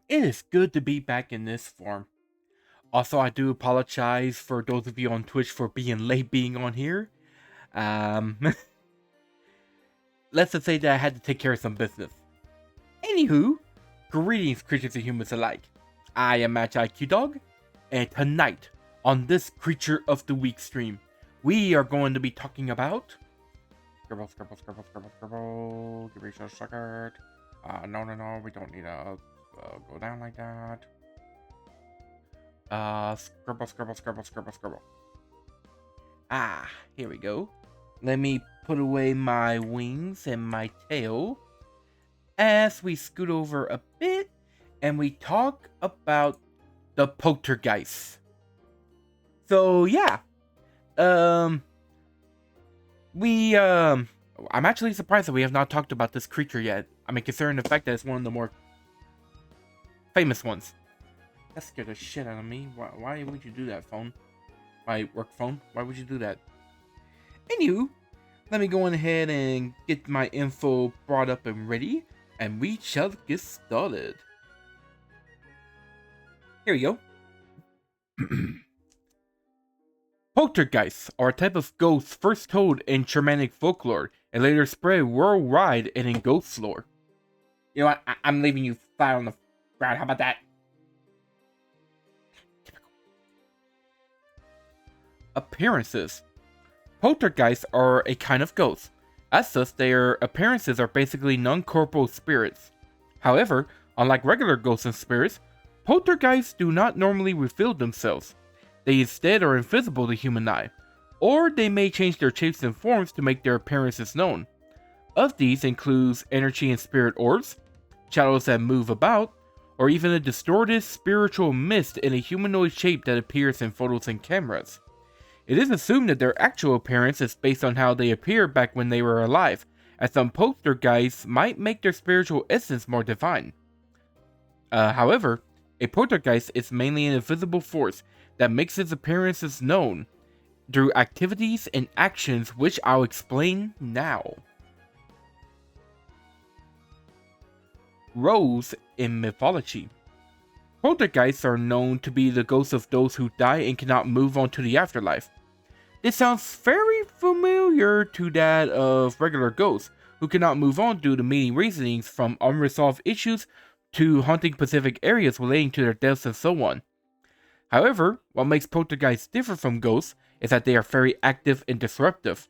It is good to be back in this form. Also, I do apologize for those of you on Twitch for being late being on here. Um, let's just say that I had to take care of some business. Anywho, greetings creatures and humans alike. I am MagiQDog, and tonight, on this Creature of the Week stream, we are going to be talking about... Scribble. Give me a second. No, we don't need to go down like that. Scribble. Ah, here we go. Let me put away my wings and my tail as we scoot over a bit and we talk about the Poltergeist. So yeah, I'm actually surprised that we have not talked about this creature yet. I mean, considering the fact that it's one of the more famous ones. That scared the shit out of me. Why would you do that, phone? My work phone? Why would you do that? Anywho, let me go on ahead and get my info brought up and ready, and we shall get started. Here we go. Poltergeists are a type of ghost first told in Germanic folklore and later spread worldwide and in ghost lore. You know what? I'm leaving you flat on the ground. How about that? Appearances. Poltergeists are a kind of ghost. As such, their appearances are basically non-corporeal spirits. However, unlike regular ghosts and spirits, poltergeists do not normally reveal themselves. They instead are invisible to human eye, or they may change their shapes and forms to make their appearances known. Of these includes energy and spirit orbs, shadows that move about, or even a distorted spiritual mist in a humanoid shape that appears in photos and cameras. It is assumed that their actual appearance is based on how they appeared back when they were alive, as some poltergeists might make their spiritual essence more divine. However, a poltergeist is mainly an invisible force that makes its appearances known through activities and actions which I'll explain now. Roles in mythology. Poltergeists are known to be the ghosts of those who die and cannot move on to the afterlife. This sounds very familiar to that of regular ghosts, who cannot move on due to many reasonings from unresolved issues to haunting specific areas relating to their deaths and so on. However, what makes poltergeists differ from ghosts is that they are very active and disruptive.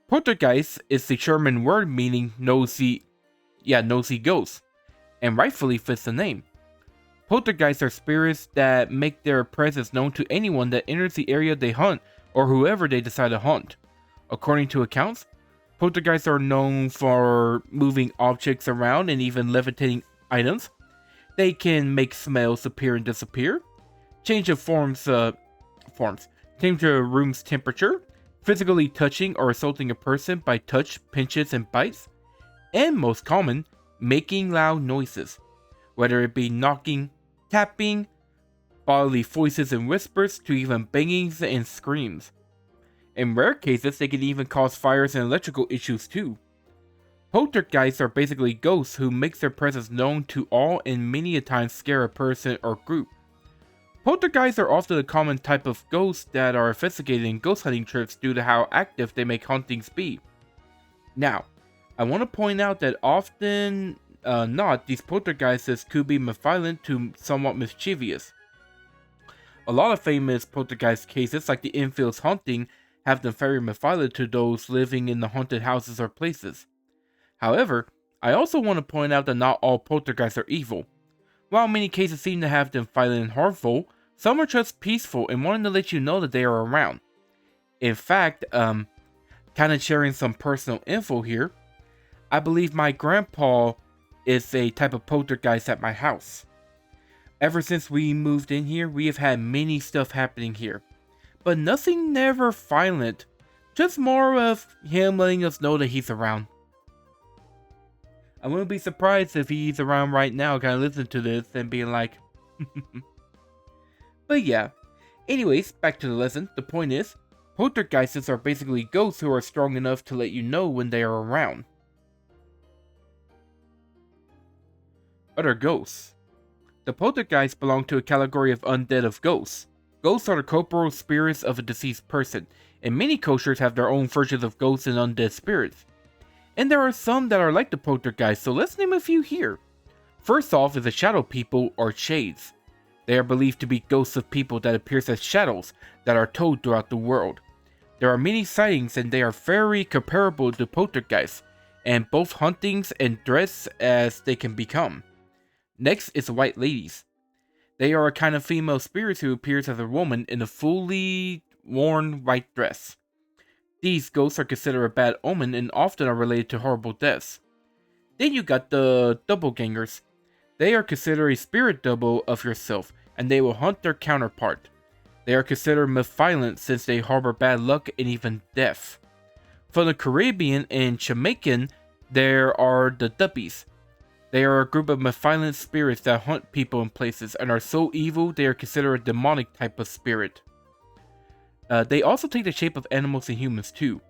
Poltergeist is the German word meaning nosy ghost, and rightfully fits the name. Poltergeists are spirits that make their presence known to anyone that enters the area they hunt or whoever they decide to haunt. According to accounts, poltergeists are known for moving objects around and even levitating items. They can make smells appear and disappear, change a room's temperature, physically touching or assaulting a person by touch, pinches, and bites, and most common, making loud noises, whether it be knocking, tapping, bodily voices and whispers, to even bangings and screams. In rare cases, they can even cause fires and electrical issues too. Poltergeists are basically ghosts who make their presence known to all and many a time scare a person or group. Poltergeists are often a common type of ghosts that are investigated in ghost hunting trips due to how active they make hauntings be. Now, I want to point out that often not, these poltergeists could be malevolent to somewhat mischievous. A lot of famous poltergeist cases, like the Enfield's haunting, have them very malevolent to those living in the haunted houses or places. However, I also want to point out that not all poltergeists are evil. While many cases seem to have them violent and harmful, some are just peaceful and wanting to let you know that they are around. In fact, kind of sharing some personal info here, I believe my grandpa is a type of poltergeist at my house. Ever since we moved in here, we have had many stuff happening here, but nothing never violent, just more of him letting us know that he's around. I wouldn't be surprised if he's around right now, kind of listening to this and being like, But yeah, anyways, back to the lesson. The point is, poltergeists are basically ghosts who are strong enough to let you know when they are around. Other ghosts. The poltergeists belong to a category of undead of ghosts. Ghosts are the corporeal spirits of a deceased person, and many cultures have their own versions of ghosts and undead spirits. And there are some that are like the poltergeist, so let's name a few here. First off is the shadow people, or shades. They are believed to be ghosts of people that appear as shadows that are told throughout the world. There are many sightings and they are very comparable to poltergeists, and both hauntings and dreads as they can become. Next is the white ladies. They are a kind of female spirit who appears as a woman in a fully worn white dress. These ghosts are considered a bad omen and often are related to horrible deaths. Then you got the Doppelgangers. They are considered a spirit double of yourself, and they will hunt their counterpart. They are considered malevolent since they harbor bad luck and even death. From the Caribbean and Jamaican, there are the Duppys. They are a group of malevolent spirits that hunt people in places and are so evil they are considered a demonic type of spirit. They also take the shape of animals and humans too.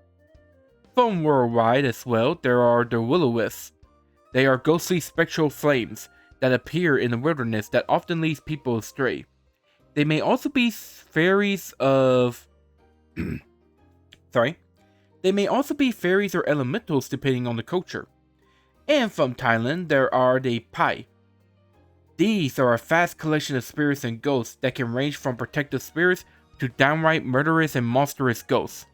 From worldwide as well, there are the Wisps. They are ghostly spectral flames that appear in the wilderness that often leads people astray. They may also be fairies of... They may also be fairies or elementals depending on the culture. And from Thailand, there are the Pai. These are a vast collection of spirits and ghosts that can range from protective spirits to downright murderous and monstrous ghosts.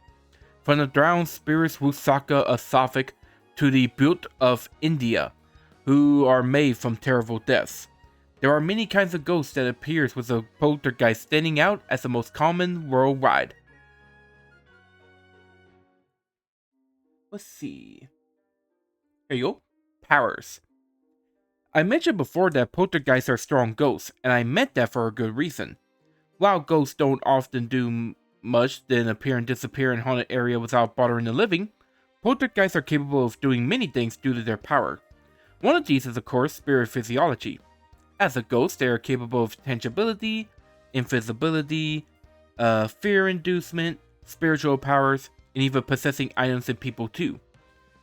From the drowned spirits Rusalka of Suffolk to the Bhut of India, who are made from terrible deaths. There are many kinds of ghosts that appears with a poltergeist standing out as the most common worldwide. Let's see. Here you go. Powers. I mentioned before that poltergeists are strong ghosts, and I meant that for a good reason. While ghosts don't often do much than appear and disappear in a haunted area without bothering the living, poltergeists are capable of doing many things due to their power. One of these is of course spirit physiology. As a ghost, they are capable of tangibility, invisibility, fear inducement, spiritual powers, and even possessing items and people too.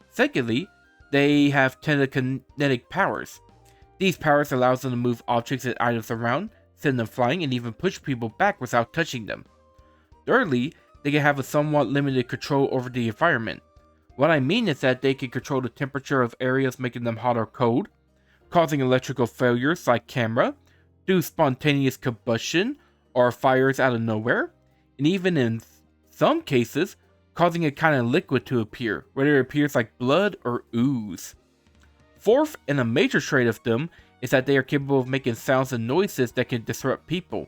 Secondly, they have telekinetic powers. These powers allow them to move objects and items around, send them flying, and even push people back without touching them. Thirdly, they can have a somewhat limited control over the environment. What I mean is that they can control the temperature of areas, making them hot or cold, causing electrical failures like camera, do spontaneous combustion or fires out of nowhere, and even in some cases, causing a kind of liquid to appear, whether it appears like blood or ooze. Fourth, and a major trait of them, is that they are capable of making sounds and noises that can disrupt people.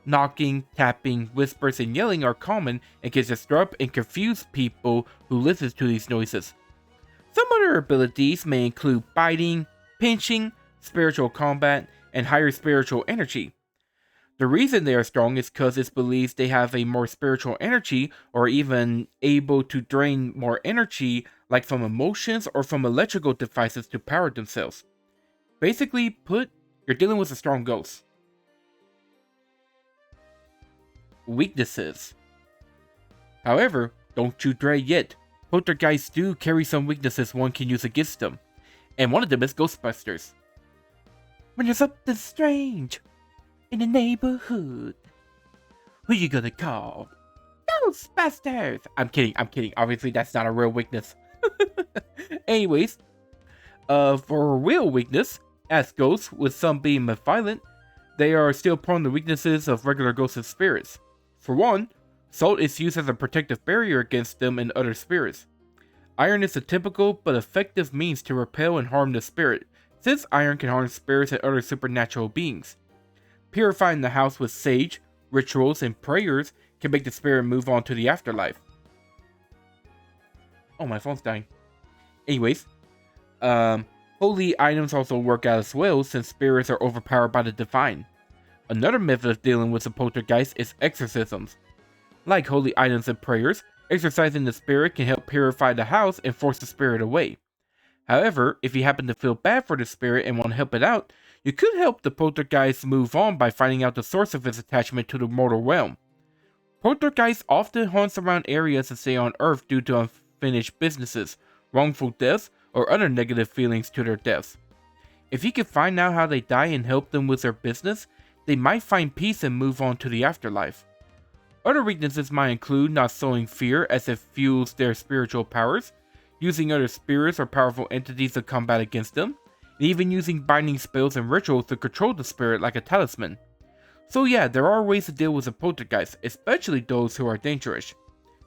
Knocking, tapping, whispers, and yelling are common and can disrupt and confuse people who listen to these noises. Some other abilities may include biting, pinching, spiritual combat, and higher spiritual energy. The reason they are strong is because it's believed they have a more spiritual energy or even able to drain more energy like from emotions or from electrical devices to power themselves. Basically put, you're dealing with a strong ghost. Weaknesses. However, don't you dread yet. Poltergeists do carry some weaknesses one can use against them. And one of them is Ghostbusters. When there's something strange in the neighborhood, who you gonna call? Ghostbusters! I'm kidding. Obviously, that's not a real weakness. Anyways, for a real weakness, as ghosts, with some being malevolent, they are still prone to weaknesses of regular ghosts and spirits. For one, salt is used as a protective barrier against them and other spirits. Iron is a typical but effective means to repel and harm the spirit, since iron can harm spirits and other supernatural beings. Purifying the house with sage, rituals, and prayers can make the spirit move on to the afterlife. Oh, my phone's dying. Anyways, holy items also work out as well since spirits are overpowered by the divine. Another method of dealing with a poltergeist is exorcisms. Like holy items and prayers, exorcising the spirit can help purify the house and force the spirit away. However, if you happen to feel bad for the spirit and want to help it out, you could help the poltergeist move on by finding out the source of its attachment to the mortal realm. Poltergeist often haunts around areas that stay on Earth due to unfinished businesses, wrongful deaths, or other negative feelings to their deaths. If you could find out how they die and help them with their business, they might find peace and move on to the afterlife. Other weaknesses might include not sowing fear as it fuels their spiritual powers, using other spirits or powerful entities to combat against them, and even using binding spells and rituals to control the spirit like a talisman. So yeah, there are ways to deal with a poltergeist, especially those who are dangerous.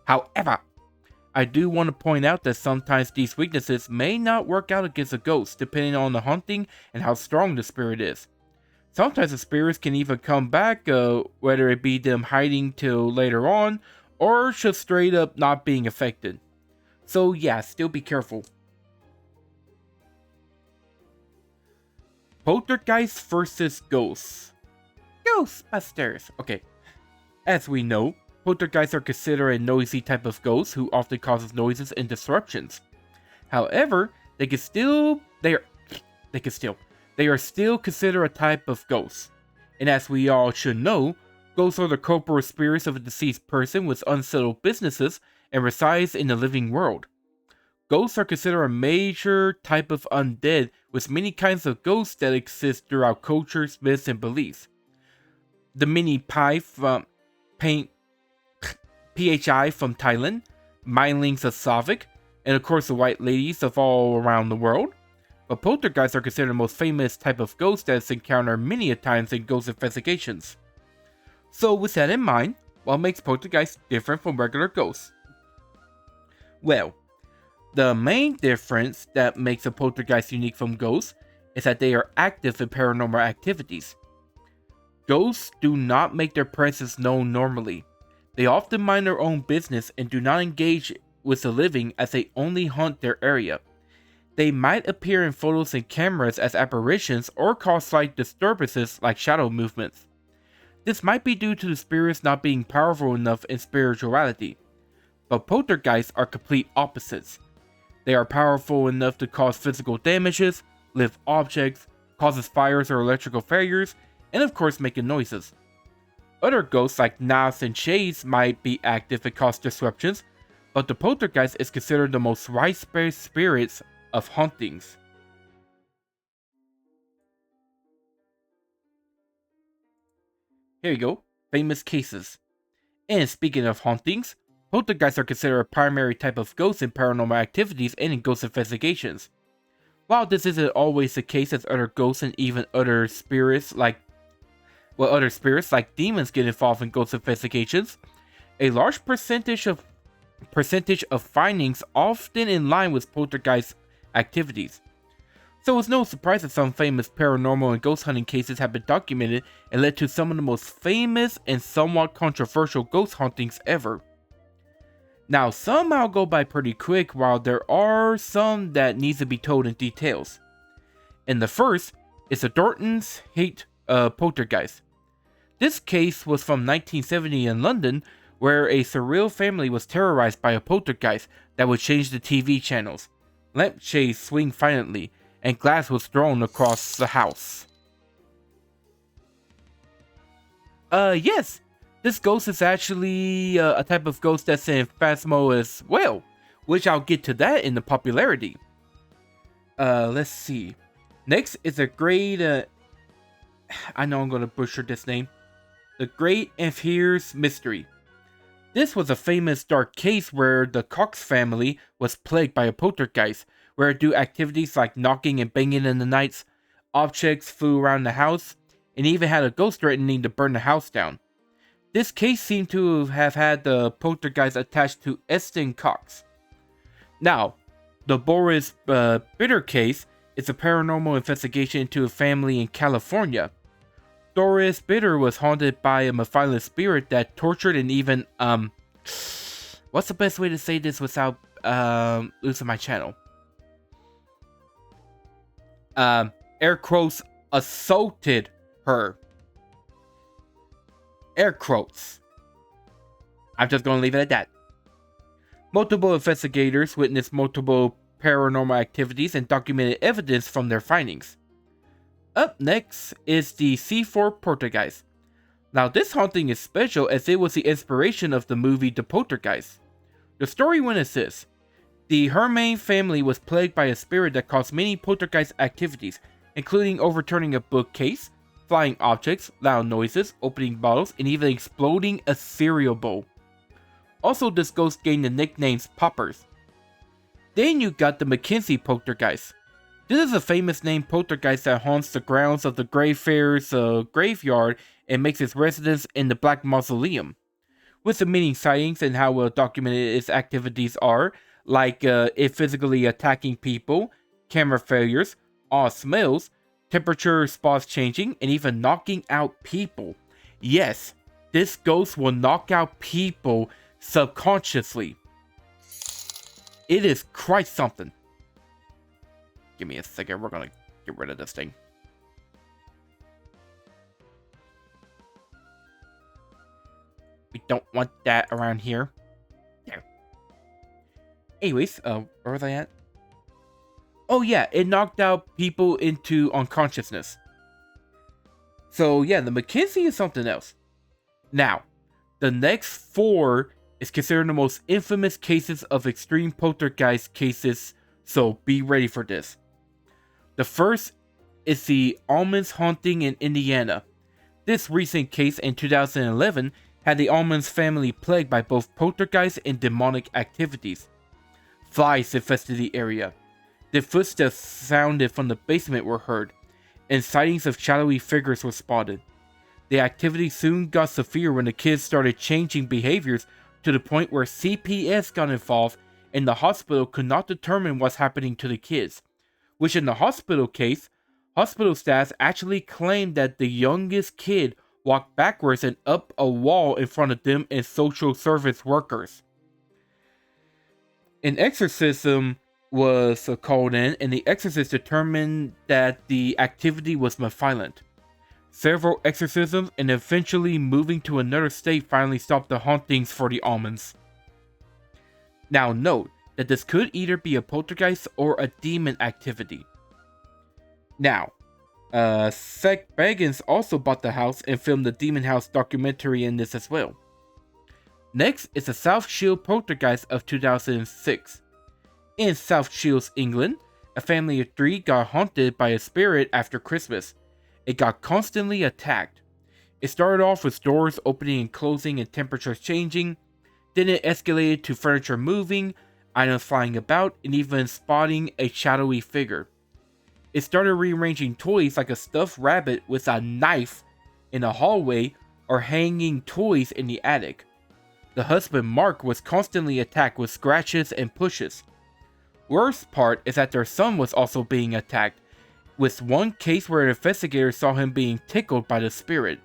However, I do want to point out that sometimes these weaknesses may not work out against a ghost depending on the haunting and how strong the spirit is. Sometimes the spirits can even come back, whether it be them hiding till later on, or just straight up not being affected. So yeah, still be careful. Poltergeist versus Ghosts. Ghostbusters! Okay, as we know, poltergeists are considered a noisy type of ghost who often causes noises and disruptions. However, they are still considered a type of ghost. And as we all should know, ghosts are the corporeal spirits of a deceased person with unsettled businesses and resides in the living world. Ghosts are considered a major type of undead, with many kinds of ghosts that exist throughout cultures, myths, and beliefs. The mini Pi from PHI from Thailand, Mylings of Savik, and of course the White Ladies of all around the world. But poltergeists are considered the most famous type of ghost that is encountered many a times in ghost investigations. So with that in mind, what makes poltergeists different from regular ghosts? Well, the main difference that makes a poltergeist unique from ghosts is that they are active in paranormal activities. Ghosts do not make their presence known normally. They often mind their own business and do not engage with the living as they only haunt their area. They might appear in photos and cameras as apparitions or cause slight disturbances like shadow movements. This might be due to the spirits not being powerful enough in spirituality. But poltergeists are complete opposites. They are powerful enough to cause physical damages, lift objects, causes fires or electrical failures, and of course making noises. Other ghosts like Nas and Shades might be active and cause disruptions, but the poltergeist is considered the most widespread spirits of hauntings. Here you go, famous cases. And speaking of hauntings, poltergeists are considered a primary type of ghost in paranormal activities and in ghost investigations. While this isn't always the case as other ghosts and even other spirits like demons get involved in ghost investigations, a large percentage of findings often in line with poltergeist activities. So it's no surprise that some famous paranormal and ghost hunting cases have been documented and led to some of the most famous and somewhat controversial ghost hauntings ever. Now, some I'll go by pretty quick, while there are some that needs to be told in details. And the first is the Thornton's Heath Poltergeist. This case was from 1970 in London, where a surreal family was terrorized by a poltergeist that would change the TV channels. Lampshades swing violently, and glass was thrown across the house. Yes, this ghost is actually a type of ghost that's in Phasmo as well, which I'll get to that in the popularity. Let's see. Next is a great, I know I'm gonna butcher this name. The Great Enfield Mystery. This was a famous dark case where the Cox family was plagued by a poltergeist, where it do activities like knocking and banging in the nights, objects flew around the house, and even had a ghost threatening to burn the house down. This case seemed to have had the poltergeist attached to Eston Cox. Now, the Boris Bither case is a paranormal investigation into a family in California. Doris Bither was haunted by a malevolent spirit that tortured and even, what's the best way to say this without, losing my channel? Air quotes, assaulted her. Air quotes. I'm just gonna leave it at that. Multiple investigators witnessed multiple paranormal activities and documented evidence from their findings. Up next is the Seaford Poltergeist. Now this haunting is special as it was the inspiration of the movie The Poltergeist. The story went as this. The Hermain family was plagued by a spirit that caused many poltergeist activities, including overturning a bookcase, flying objects, loud noises, opening bottles, and even exploding a cereal bowl. Also, this ghost gained the nicknames Poppers. Then you got the Mackenzie Poltergeist. This is a famous named poltergeist that haunts the grounds of the Greyfriars graveyard and makes its residence in the Black Mausoleum. With the many sightings and how well documented its activities are, like it physically attacking people, camera failures, odd smells, temperature spots changing, and even knocking out people. Yes, this ghost will knock out people subconsciously. It is quite something. Give me a second, we're gonna get rid of this thing. We don't want that around here. There. Anyways, where was I at? Oh yeah, it knocked out people into unconsciousness. So yeah, the Mackenzie is something else. Now, the next 4 is considered the most infamous cases of extreme poltergeist cases, so be ready for this. The first is the Ammons haunting in Indiana. This recent case in 2011 had the Ammons family plagued by both poltergeist and demonic activities. Flies infested the area. The footsteps sounded from the basement were heard, and sightings of shadowy figures were spotted. The activity soon got severe when the kids started changing behaviors to the point where CPS got involved and the hospital could not determine what's happening to the kids. Which in the hospital case, hospital staff actually claimed that the youngest kid walked backwards and up a wall in front of them and social service workers. An exorcism was called in, and the exorcist determined that the activity was malevolent. Several exorcisms and eventually moving to another state finally stopped the hauntings for the Ammons. Now note that this could either be a poltergeist or a demon activity. Now, Seth Bagans also bought the house and filmed the Demon House documentary in this as well. Next is the South Shields Poltergeist of 2006. In South Shields, England, a family of 3 got haunted by a spirit after Christmas. It got constantly attacked. It started off with doors opening and closing and temperatures changing. Then it escalated to furniture moving, items flying about, and even spotting a shadowy figure. It started rearranging toys like a stuffed rabbit with a knife in a hallway or hanging toys in the attic. The husband Mark was constantly attacked with scratches and pushes. Worst part is that their son was also being attacked, with one case where an investigator saw him being tickled by the spirit.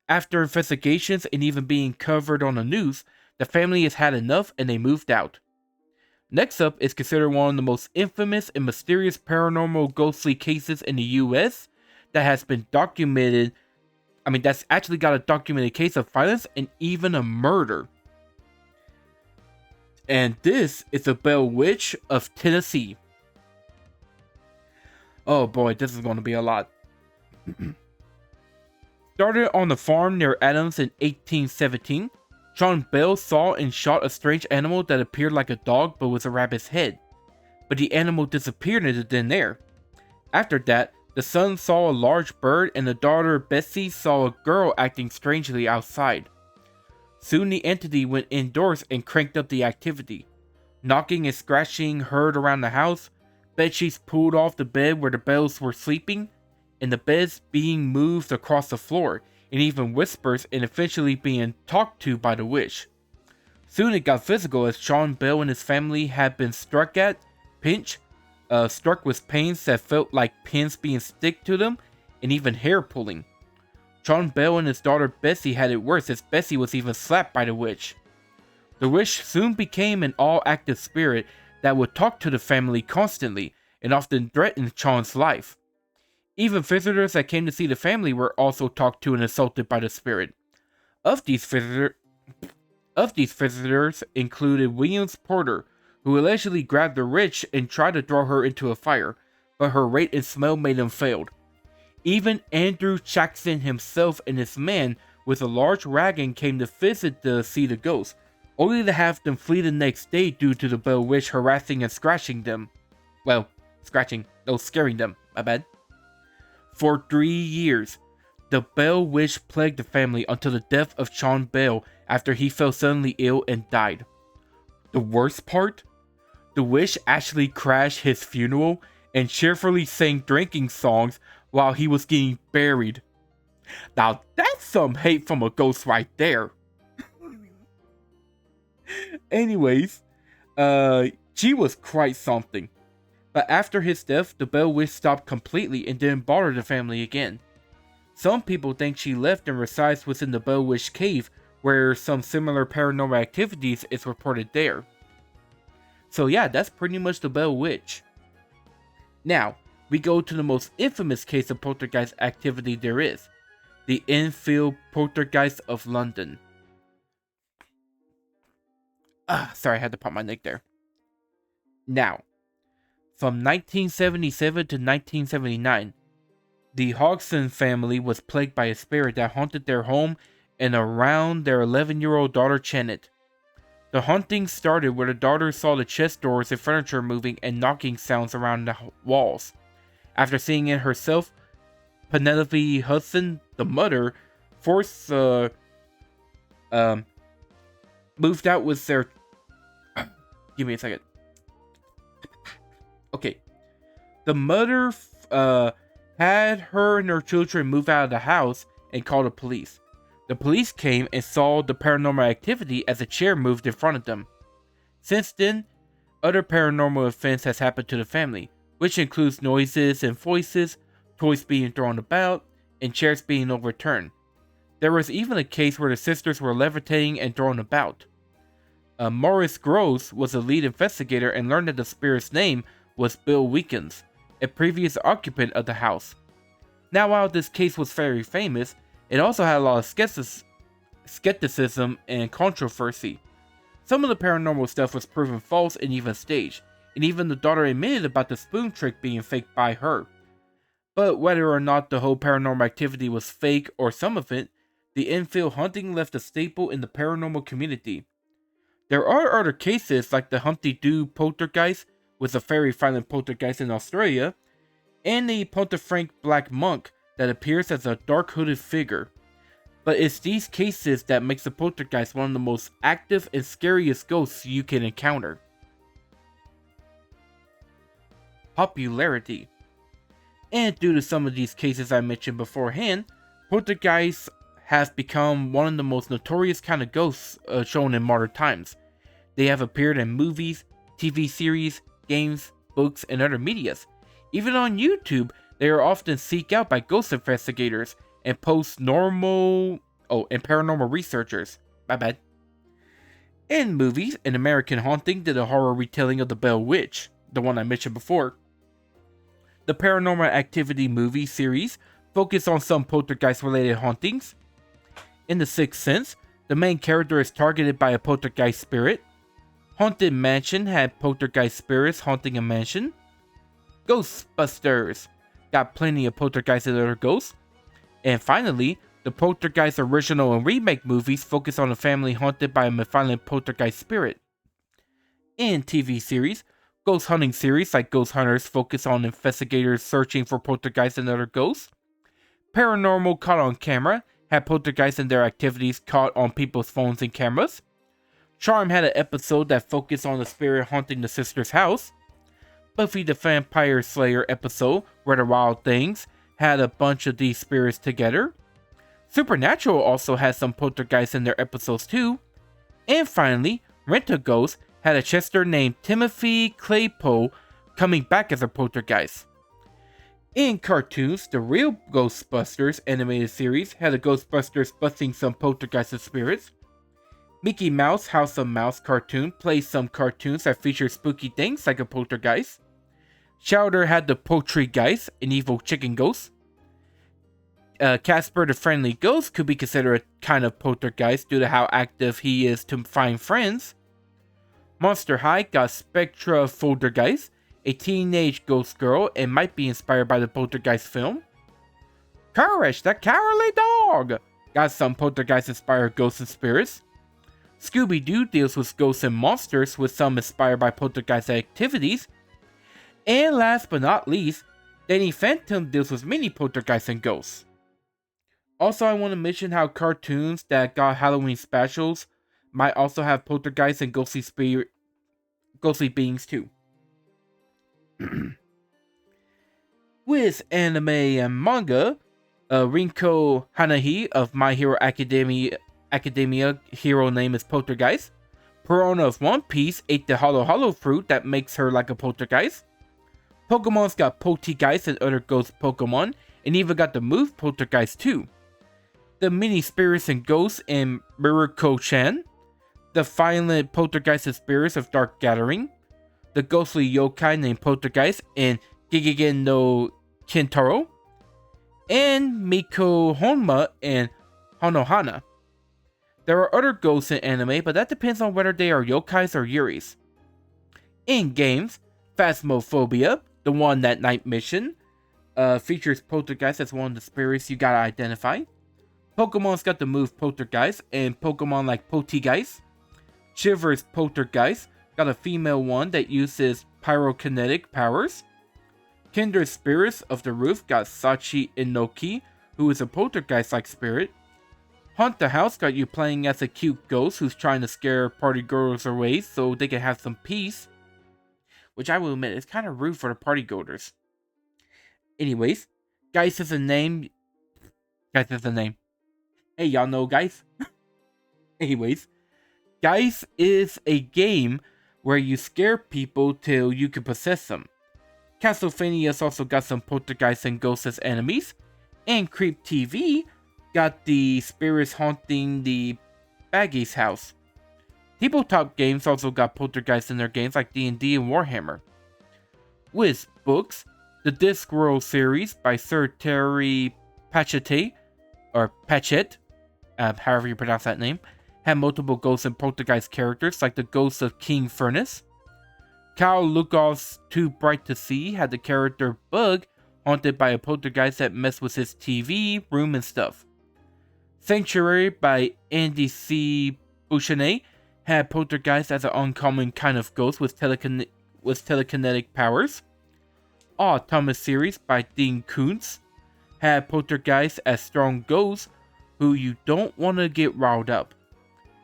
After investigations and even being covered on the news, the family has had enough and they moved out. Next up is considered one of the most infamous and mysterious paranormal ghostly cases in the US that has been documented. That's actually got a documented case of violence and even a murder. And this is the Bell Witch of Tennessee. Oh boy, this is going to be a lot. Started on the farm near Adams in 1817, John Bell saw and shot a strange animal that appeared like a dog but was a rabbit's head. But the animal disappeared into thin air. After that, the son saw a large bird and the daughter Bessie saw a girl acting strangely outside. Soon the entity went indoors and cranked up the activity. Knocking and scratching heard around the house, bedsheets pulled off the bed where the Bells were sleeping, and the beds being moved across the floor, and even whispers and eventually being talked to by the witch. Soon it got physical as John Bell and his family had been struck with pains that felt like pins being stick to them, and even hair pulling. John Bell and his daughter Bessie had it worse as Bessie was even slapped by the witch. The witch soon became an all-active spirit that would talk to the family constantly and often threatened John's life. Even visitors that came to see the family were also talked to and assaulted by the spirit. Of these visitors included Williams Porter, who allegedly grabbed the witch and tried to throw her into a fire, but her rate and smell made him fail. Even Andrew Jackson himself and his men with a large wagon came to visit to see the ghost, only to have them flee the next day due to the Bell Witch harassing and scratching them. Well, scaring them, my bad. For 3 years, the Bell Witch plagued the family until the death of Sean Bell after he fell suddenly ill and died. The worst part? The witch actually crashed his funeral and cheerfully sang drinking songs while he was getting buried. Now that's some hate from a ghost right there. Anyways, she was quite something. But after his death, the Bell Witch stopped completely and didn't bother the family again. Some people think she left and resides within the Bell Witch cave, where some similar paranormal activities is reported there. So yeah, that's pretty much the Bell Witch. Now, we go to the most infamous case of poltergeist activity there is. The Enfield Poltergeist of London. Sorry, I had to pop my neck there. Now, from 1977 to 1979, the Hodgson family was plagued by a spirit that haunted their home and around their 11-year-old daughter Janet. The hauntings started where the daughter saw the chest doors and furniture moving and knocking sounds around the walls. After seeing it herself, Penelope Hudson, the mother, moved out with their... Give me a second. Okay. The mother had her and her children move out of the house and called the police. The police came and saw the paranormal activity as a chair moved in front of them. Since then, other paranormal events has happened to the family, which includes noises and voices, toys being thrown about, and chairs being overturned. There was even a case where the sisters were levitating and thrown about. Morris Groves was the lead investigator and learned that the spirit's name was Bill Weekins, a previous occupant of the house. Now, while this case was very famous, it also had a lot of skepticism and controversy. Some of the paranormal stuff was proven false and even staged, and even the daughter admitted about the spoon trick being faked by her. But whether or not the whole paranormal activity was fake or some of it, the Enfield haunting left a staple in the paranormal community. There are other cases like the Humpty Doo poltergeist with a fairy violent poltergeist in Australia, and the Pontefract Black Monk that appears as a dark hooded figure. But it's these cases that makes the poltergeist one of the most active and scariest ghosts you can encounter. Popularity. And due to some of these cases I mentioned beforehand, poltergeists have become one of the most notorious kind of ghosts shown in modern times. They have appeared in movies, TV series, games, books, and other medias. Even on YouTube, they are often sought out by ghost investigators and paranormal researchers. My bad. In movies, An American Haunting did a horror retelling of the Bell Witch, the one I mentioned before. The Paranormal Activity movie series focused on some poltergeist-related hauntings. In The Sixth Sense, the main character is targeted by a poltergeist spirit. Haunted Mansion had poltergeist spirits haunting a mansion. Ghostbusters got plenty of poltergeists and other ghosts. And finally, the Poltergeist original and remake movies focus on a family haunted by a malevolent poltergeist spirit. In TV series, ghost hunting series like Ghost Hunters focus on investigators searching for poltergeists and other ghosts. Paranormal Caught on Camera had poltergeists and their activities caught on people's phones and cameras. Charm had an episode that focused on the spirit haunting the sister's house. Buffy the Vampire Slayer episode, Where the Wild Things, had a bunch of these spirits together. Supernatural also had some poltergeists in their episodes too. And finally, Rent-A-Ghost had a Chester named Timothy Claypole coming back as a poltergeist. In cartoons, the real Ghostbusters animated series had the Ghostbusters busting some poltergeist spirits. Mickey Mouse House of Mouse cartoon plays some cartoons that feature spooky things like a poltergeist. Chowder had the Poultrygeist, an evil chicken ghost. Casper the Friendly Ghost could be considered a kind of poltergeist due to how active he is to find friends. Monster High got Spectra Foldergeist, a teenage ghost girl, and might be inspired by the Poltergeist film. Courage, the Cowardly Dog, got some poltergeist-inspired ghosts and spirits. Scooby-Doo deals with ghosts and monsters, with some inspired by poltergeist activities. And last but not least, Danny Phantom deals with many poltergeists and ghosts. Also, I want to mention how cartoons that got Halloween specials might also have poltergeists and ghostly beings too. With anime and manga, Rinko Hanahi of My Hero Academia hero name is Poltergeist. Piranha of One Piece ate the hollow fruit that makes her like a poltergeist. Pokemon's got Poltergeist and other ghost Pokemon, and even got the move Poltergeist too. The mini spirits and ghosts in Miruko-chan. The violent poltergeist and spirits of Dark Gathering. The ghostly yokai named Poltergeist in Gigigen no Kintaro. And Miko Honma and Honohana. There are other ghosts in anime, but that depends on whether they are yokais or yuris. In games, Phasmophobia, the One That Night mission, features Poltergeist as one of the spirits you gotta identify. Pokemon's got the move Poltergeist, and Pokemon like Poltergeist. Shiver's Poltergeist got a female one that uses pyrokinetic powers. Kindred Spirits of the Roof got Sachi Inoki, who is a poltergeist-like spirit. Haunt the House got you playing as a cute ghost who's trying to scare party girls away so they can have some peace. Which I will admit is kind of rude for the party goers. Anyways, Geist is a name. Geist is a name. Hey, y'all know Geist? Anyways, Geist is a game where you scare people till you can possess them. Castlevania's also got some poltergeists and ghosts as enemies. And Creep TV got the spirits haunting the Baggy's house. Tabletop games also got poltergeists in their games like D&D and Warhammer. Wisps books, the Discworld series by Sir Terry Pratchett, or Patchett, however you pronounce that name, had multiple ghosts and poltergeist characters like the ghost of King Furnace. Kyle Lugoff's Too Bright to See had the character Bug haunted by a poltergeist that messed with his TV, room, and stuff. Sanctuary by Andy C. Bouchanet had poltergeist as an uncommon kind of ghost with telekinetic powers. Thomas series by Dean Koontz had poltergeist as strong ghosts who you don't want to get riled up.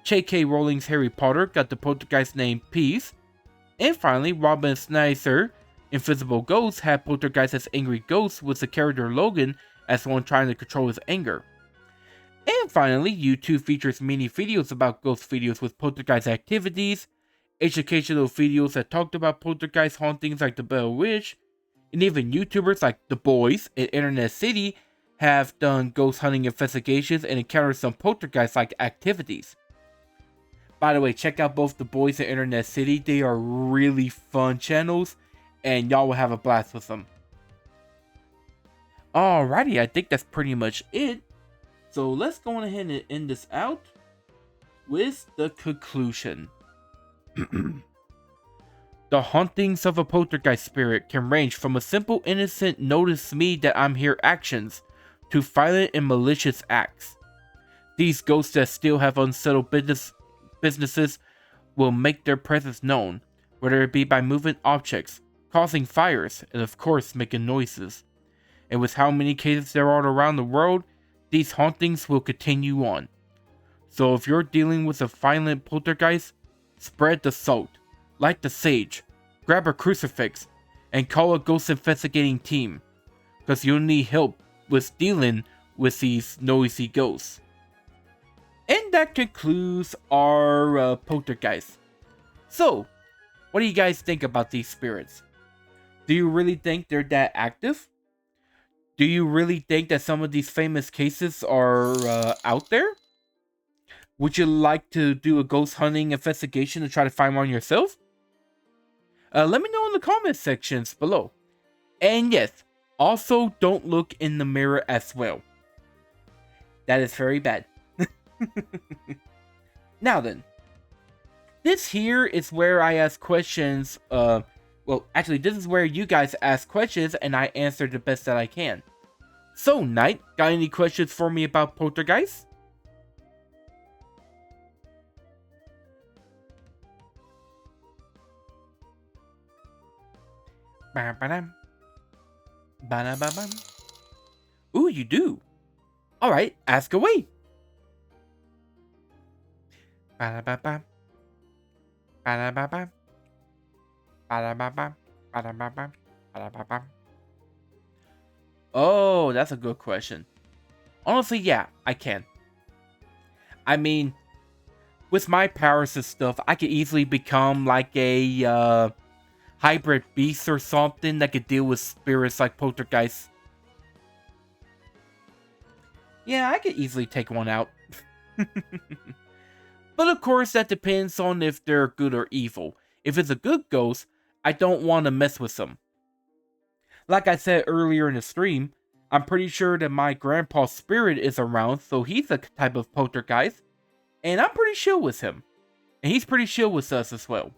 J.K. Rowling's Harry Potter got the poltergeist named Peace. And finally, Robin Snyder, Invisible Ghosts, had poltergeist as angry ghosts with the character Logan as one trying to control his anger. And finally, YouTube features mini videos about ghost videos with poltergeist activities, educational videos that talked about poltergeist hauntings like the Bell Witch, and even YouTubers like The Boys and Internet City have done ghost hunting investigations and encountered some poltergeist-like activities. By the way, check out both The Boys and Internet City. They are really fun channels, and y'all will have a blast with them. Alrighty, I think that's pretty much it. So let's go ahead and end this out with the conclusion. The hauntings of a poltergeist spirit can range from a simple innocent notice me that I'm here actions to violent and malicious acts. These ghosts that still have unsettled businesses will make their presence known, whether it be by moving objects, causing fires, and of course making noises. And with how many cases there are around the world, these hauntings will continue on. So if you're dealing with a violent poltergeist, spread the salt, light the sage, grab a crucifix, and call a ghost investigating team, because you'll need help with dealing with these noisy ghosts. And that concludes our poltergeist. So, what do you guys think about these spirits? Do you really think they're that active? Do you really think that some of these famous cases are out there? Would you like to do a ghost hunting investigation to try to find one yourself? Let me know in the comment sections below. And yes, also don't look in the mirror as well. That is very bad. Now then, this here is where I ask questions. Well, actually, this is where you guys ask questions and I answer the best that I can. So, Knight, got any questions for me about poltergeist? Ba-da-ba-bam. Ooh, you do. Alright, ask away. Ba-da-ba-bam. Ba-da-ba-bam. Ba-da-ba-bam. Ba-da-ba-bam. Ba-da-ba-bam. Oh, that's a good question. Honestly, yeah, I can. I mean, with my powers and stuff, I could easily become like a hybrid beast or something that could deal with spirits like Poltergeist. Yeah, I could easily take one out. But of course, that depends on if they're good or evil. If it's a good ghost, I don't want to mess with them. Like I said earlier in the stream, I'm pretty sure that my grandpa's spirit is around, so he's a type of poltergeist, and I'm pretty chill with him. And he's pretty chill with us as well.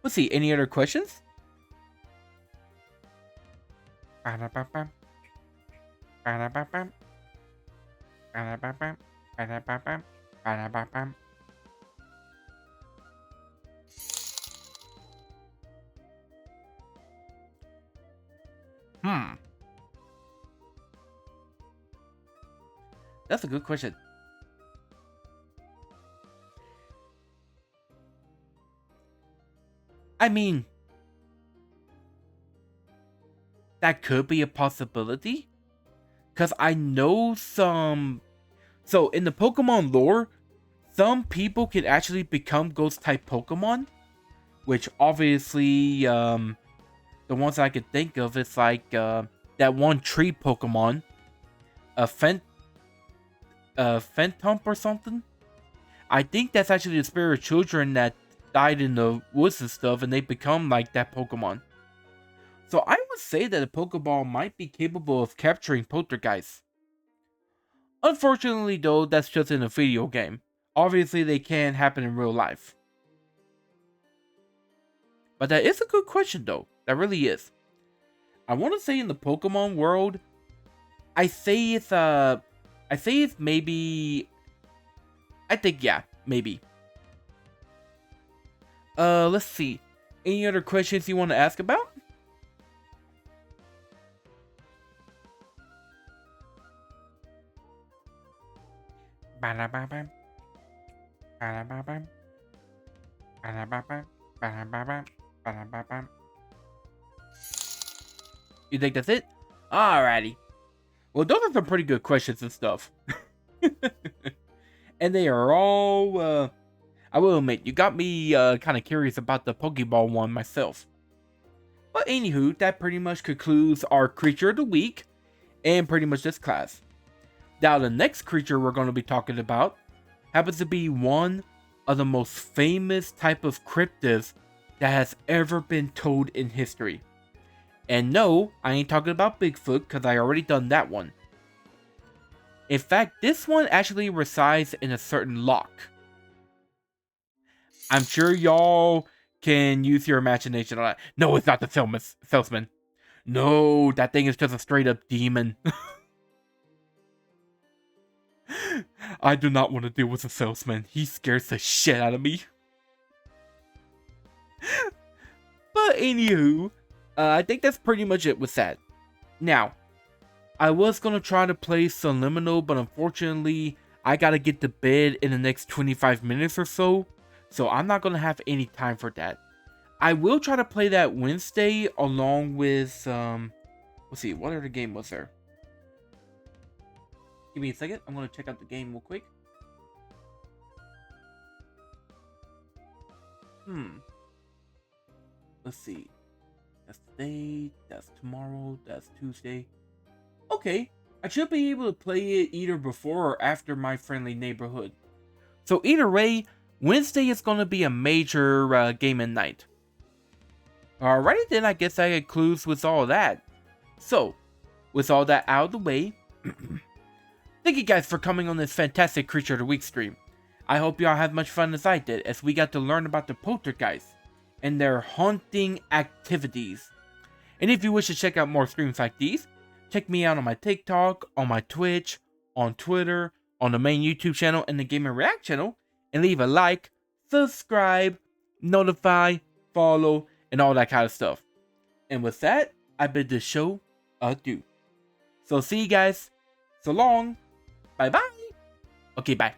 Let's see, any other questions? Ba-da-ba-bam. Ba-da-ba-bam. Ba-da-ba-bam. Ba-da-ba-bam. Ba-da-ba-bam. That's a good question. I mean, that could be a possibility. Because I know some... So, in the Pokemon lore, some people can actually become ghost-type Pokemon. Which, obviously, the ones I could think of is like that one tree Pokemon. A Fentump or something? I think that's actually the spirit of children that died in the woods and stuff, and they become like that Pokemon. So I would say that a Pokeball might be capable of capturing Poltergeists. Unfortunately though, that's just in a video game. Obviously they can happen in real life. But that is a good question though. That really is. I want to say in the Pokemon world, I think maybe... I think, yeah, maybe. Let's see. Any other questions you want to ask about? Ba-da-ba-bam. Ba-da-ba-bam. Ba-da-ba-bam. Ba-da-ba-bam. Ba-da-ba-bam. You think that's it? Alrighty. Well, those are some pretty good questions and stuff. And they are all, I will admit, you got me kind of curious about the Pokeball one myself. But anywho, that pretty much concludes our Creature of the Week, and pretty much this class. Now, the next creature we're going to be talking about happens to be one of the most famous type of cryptids that has ever been told in history. And no, I ain't talking about Bigfoot, because I already done that one. In fact, this one actually resides in a certain lock. I'm sure y'all can use your imagination on that. No, it's not the salesman. No, that thing is just a straight up demon. I do not want to deal with a salesman. He scares the shit out of me. But anywho, I think that's pretty much it with that. Now, I was going to try to play Subliminal, but unfortunately, I got to get to bed in the next 25 minutes or so. So I'm not going to have any time for that. I will try to play that Wednesday along with, let's see, what other game was there? Give me a second. I'm going to check out the game real quick. Let's see. That's today, that's tomorrow, that's Tuesday. Okay, I should be able to play it either before or after My Friendly Neighborhood. So either way, Wednesday is going to be a major gaming night. Alrighty then, I guess that concludes with all that. So, with all that out of the way, thank you guys for coming on this fantastic Creature of the Week stream. I hope y'all had much fun as I did, as we got to learn about the Poltergeist and their haunting activities. And if you wish to check out more streams like these, check me out on my TikTok, on my Twitch, on Twitter, on the main YouTube channel, and the Game and React channel, and leave a like, subscribe, notify, follow, and all that kind of stuff. And with that, I bid the show adieu. So see you guys. So long. Bye bye. Okay, bye.